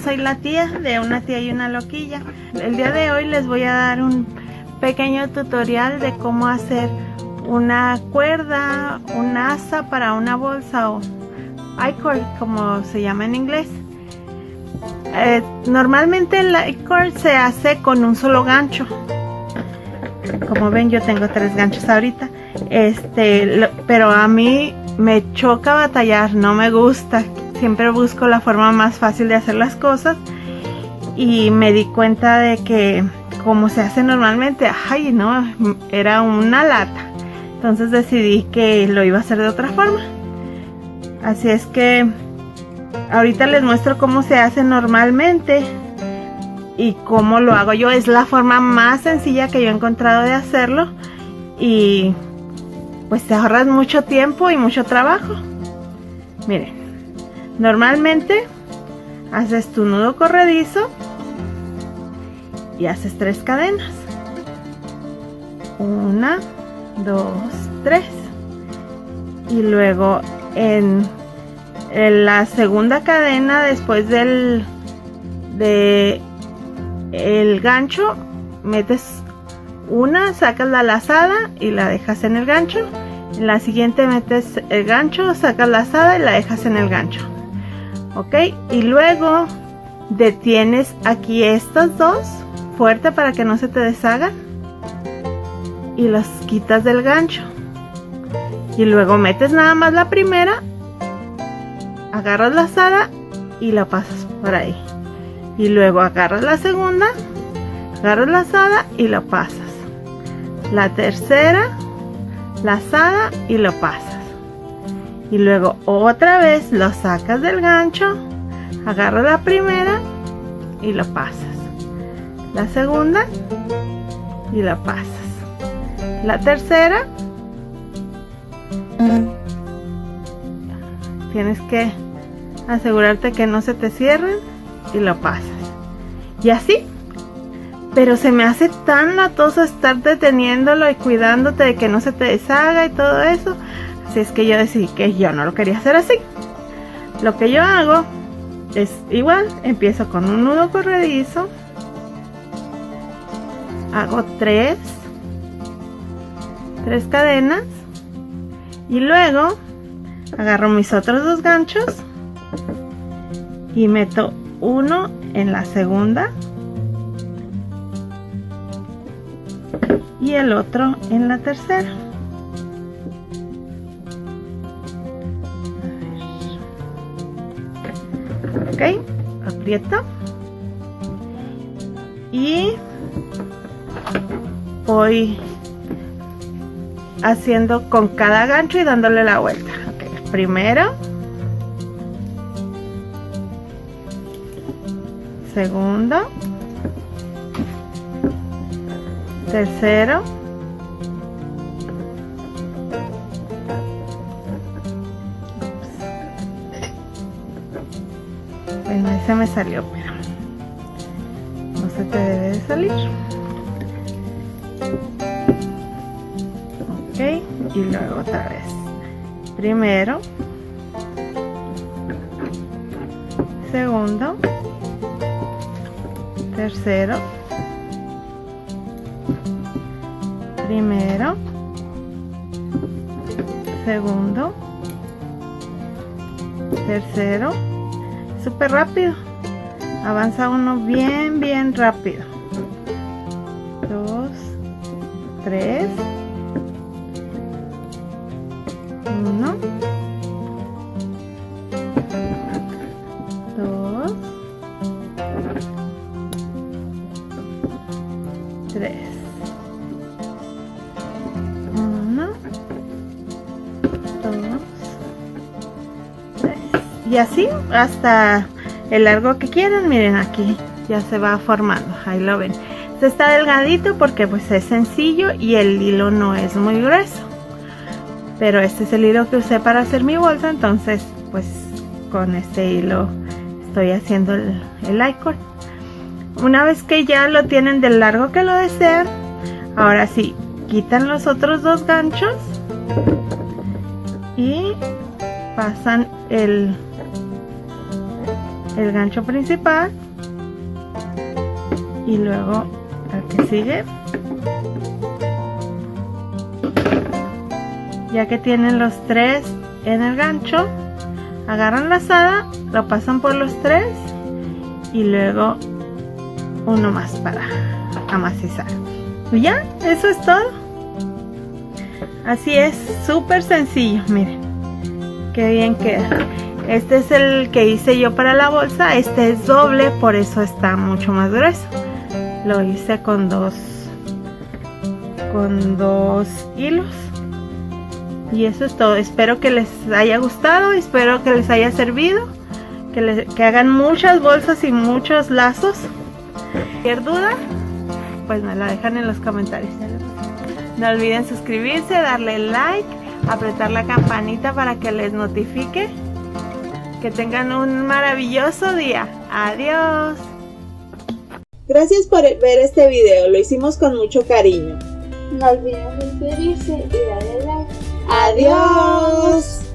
soy la tía de una tía y una loquilla. El día de hoy les voy a dar un pequeño tutorial de cómo hacer una cuerda, un asa para una bolsa o I-cord como se llama en inglés. Normalmente el I-cord se hace con un solo gancho. Como ven, yo tengo 3 ganchos ahorita. Pero a mí me choca batallar, no me gusta. Siempre busco la forma más fácil de hacer las cosas. Y me di cuenta de que como se hace normalmente, ay no, era una lata. Entonces decidí que lo iba a hacer de otra forma. Así es que ahorita les muestro cómo se hace normalmente y cómo lo hago yo. Es la forma más sencilla que yo he encontrado de hacerlo y pues te ahorras mucho tiempo y mucho trabajo. Miren, normalmente haces tu nudo corredizo y haces 3 cadenas. 1, 2, 3. Y luego en la segunda cadena, después del gancho, metes una, sacas la lazada y la dejas en el gancho. En la siguiente metes el gancho, sacas la lazada y la dejas en el gancho. Ok, y luego detienes aquí estos dos fuerte para que no se te deshagan y los quitas del gancho. Y luego metes nada más la primera, agarras la lazada y la pasas por ahí. Y luego agarras la segunda, agarras la lazada y la pasas. La tercera, lazada y lo pasas. Y luego otra vez lo sacas del gancho, agarras la primera y lo pasas. La segunda y la pasas. La tercera, tienes que asegurarte que no se te cierren y lo pasas. Y así. Pero se me hace tan latoso estar deteniéndolo y cuidándote de que no se te deshaga y todo eso. Así es que yo decidí que yo no lo quería hacer así. Lo que yo hago es igual. Empiezo con un nudo corredizo. Hago 3 cadenas. Y luego agarro mis otros 2 ganchos. Y meto uno en la segunda. Y el otro en la tercera. Ok, aprieto y voy haciendo con cada gancho y dándole la vuelta. Okay, primero, segundo, tercero, bueno, ahí se me salió, pero no se te debe de salir. Ok, y luego otra vez. Primero, segundo, tercero, primero, segundo, tercero. Súper rápido, avanza uno bien rápido. 2, 3, 1, 2, 3, 1, 2, 3 y así hasta el largo que quieran. Miren, aquí ya se va formando, ahí lo ven. Este está delgadito porque pues es sencillo y el hilo no es muy grueso, pero este es el hilo que usé para hacer mi bolsa, entonces pues con este hilo estoy haciendo el I-cord. Una vez que ya lo tienen del largo que lo desean, ahora sí, quitan los otros 2 ganchos y pasan el gancho principal y luego el que sigue. Ya que tienen los 3 en el gancho, agarran la lazada, lo pasan por los 3 y luego uno más para amacizar. Y ya, eso es todo. Así es, súper sencillo, miren, qué bien queda. Este es el que hice yo para la bolsa, este es doble, por eso está mucho más grueso. Lo hice con dos hilos. Y eso es todo. Espero que les haya gustado, espero que les haya servido, que hagan muchas bolsas y muchos lazos. Cualquier duda, pues me la dejan en los comentarios. No olviden suscribirse, darle like, apretar la campanita para que les notifique. Que tengan un maravilloso día. Adiós. Gracias por ver este video, lo hicimos con mucho cariño. No olviden suscribirse y darle like. ¡Adiós!